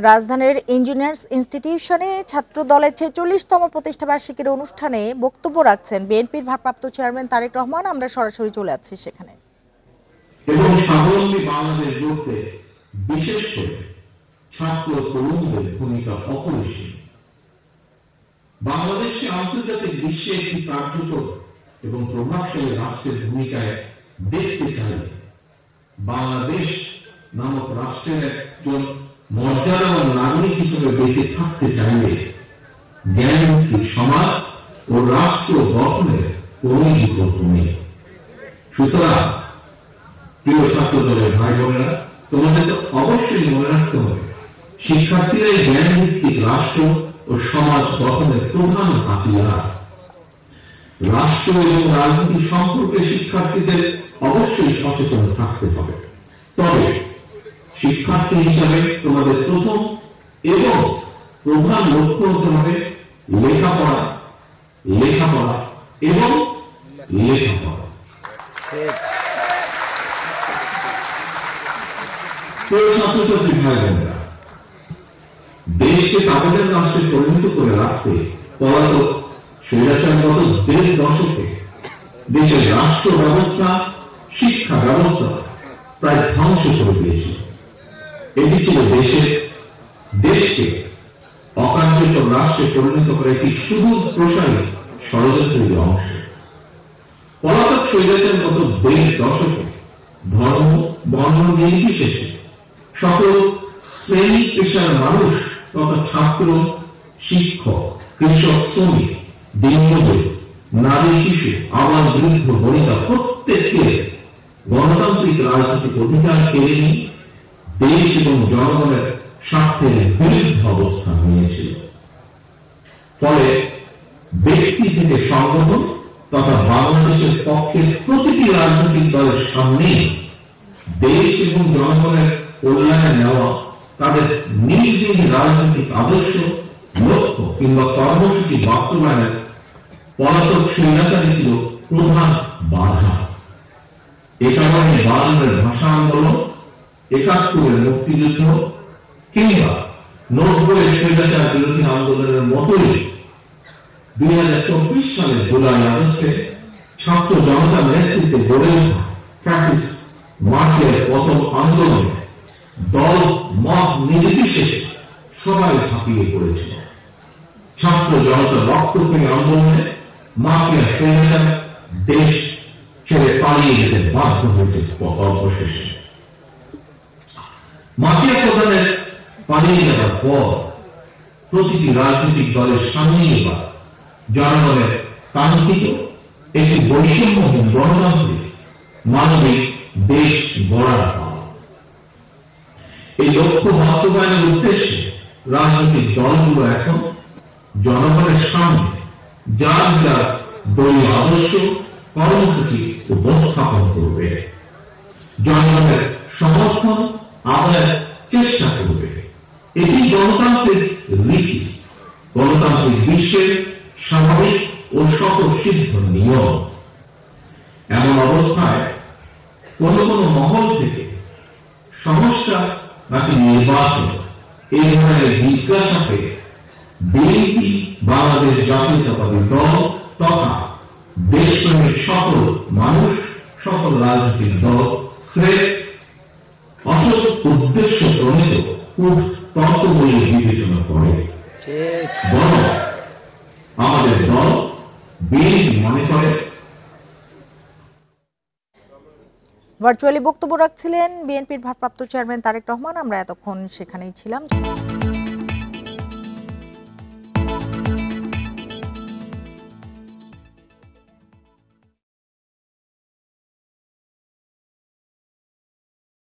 রাজধানীর ইঞ্জিনিয়ার্স ইনস্টিটিউশনে ছাত্র দলের ৪৬তম প্রতিষ্ঠাবার্ষিকীর অনুষ্ঠানে বক্তব্য রাখছেন বিএনপির ভারপ্রাপ্ত চেয়ারম্যান তারেক রহমান। আমরা সরাসরি চলে যাচ্ছি সেখানে। এবং স্বাবলম্বী বাংলাদেশ গড়তে বিশেষ করে ছাত্র তরুণদের ভূমিকা অপরিসীম। বাংলাদেশকে আন্তর্জাতিক বিশ্বে একটি কার্যকর এবং প্রভাবশালী রাষ্ট্রের ভূমিকায় দেখতে চাইলে বাংলাদেশ নামক রাষ্ট্রের একজন মর্যাদাবান নাগরিক হিসেবে বেঁচে থাকতে চাইলে জ্ঞানভিত্তিক সমাজ ও রাষ্ট্র গঠনের কোন বিকল্প নেই। সুতরাং প্রিয় ছাত্র দলের ভাই বোনেরা, তোমাদের তো অবশ্যই মনে রাখতে হবে শিক্ষার্থীরাই জ্ঞানভিত্তিক রাষ্ট্র ও সমাজ গঠনের প্রধান হাতিয়ার। রাষ্ট্র এবং রাজনীতি সম্পর্কে শিক্ষার্থীদের অবশ্যই সচেতন থাকতে হবে। তবে শিক্ষার্থী হিসাবে তোমাদের প্রথম এবং প্রধান লক্ষ্য হতে হবে লেখাপড়া, লেখাপড়া এবং লেখাপড়া। ছাত্রছাত্রী ভাই বোনেরা, দেশকে কাগজের রাষ্ট্রে পরিণত করে রাখতে পলাতক স্বৈরাচার গত ১.৫ দশকে দেশের রাষ্ট্র ব্যবস্থা, শিক্ষা ব্যবস্থা প্রায় ধ্বংস করে দিয়েছিল। এটি ছিল দেশকে অকার্যকর রাষ্ট্রে পরিণত করে একটি সুদূর প্রসারী ষড়যন্ত্রের অংশ। পলাতক স্বৈরাচার গত ১.৫ দশকে ধর্ম বর্ণ নির্বিশেষে সকল শ্রেণী পেশার মানুষ তথা ছাত্র, শিক্ষক, কৃষক, শ্রমিক, দিনমজুর, নারী, শিশু, আবার বৃদ্ধ, বনিতা প্রত্যেককে গণতান্ত্রিক রাজনৈতিক অধিকার কেড়ে নিয়ে দেশ এবং জনগণের স্বার্থের বিরুদ্ধে অবস্থান নিয়েছিল। ফলে ব্যক্তি থেকে সংগঠন তথা বাংলাদেশের পক্ষে প্রতিটি রাজনৈতিক দলের সামনে দেশ এবং জনগণের কল্যাণে নেওয়া তাদের নিজ নিজ রাজনৈতিক আদর্শ, লক্ষ্য কিংবা কর্মসূচি বাস্তবায়নের পলাতক স্বৈরাচারী ছিল প্রধান বাধা। এ কারণে বায়ান্নের ভাষা আন্দোলন, ৭১-এর মুক্তিযুদ্ধ কিংবা ৯০-এর স্বৈরাচার বিরোধী আন্দোলনের মতোই ২০২৪ সালের জুলাই আগস্টে ছাত্র জনতার নেতৃত্বে গড়ে ওঠা ফ্যাসিস্ট মাফিয়ার পতন আন্দোলনে দল মত নির্বিশেষে সবাই ঝাঁপিয়ে পড়েছিল। ছাত্র জনতার রক্তপ্রেমী আন্দোলনে মাফিয়া স্বৈরাচার দেশ ছেড়ে পালিয়ে যেতে বাধ্য হয়েছে। অবশেষে মাফিয়া প্রধানের পালিয়ে যাওয়ার পর প্রতিটি রাজনৈতিক দলের সামনে এবার জনগণের কাঙ্ক্ষিত একটি বৈষম্যহীন গণতান্ত্রিক মানবিক দেশ গড়ার পাওয়া। এই লক্ষ্য বাস্তবায়নের উদ্দেশ্যে রাজনৈতিক দলগুলো এখন জনগণের সামনে যার যার দলীয় আদর্শ, কর্মসূচি উপস্থাপন করবে, জনগণের সমর্থন আদায়ের চেষ্টা করবে। এটি গণতান্ত্রিক রীতি, গণতান্ত্রিক বিশ্বের স্বাভাবিক ও স্বতঃসিদ্ধ নিয়ম। এমন অবস্থায় কোন কোন মহল থেকে সমস্যা নাকি নির্বাচন এই ধরনের জিজ্ঞাসাকে বিএনপি, বাংলাদেশ জাতীয়তাবাদী দল তথা দেশপ্রেমিক সকল মানুষ, সকল রাজনৈতিক দল স্রেফ অসৎ উদ্দেশ্য প্রণীত তর্ক বলে বিবেচনা করে। বরং আমাদের দল বিএনপি মনে করে। ভার্চুয়ালি বক্তব্য রাখছিলেন বিএনপির ভারপ্রাপ্ত চেয়ারম্যান তারেক রহমান। আমরা এতক্ষণ সেখানেই ছিলাম।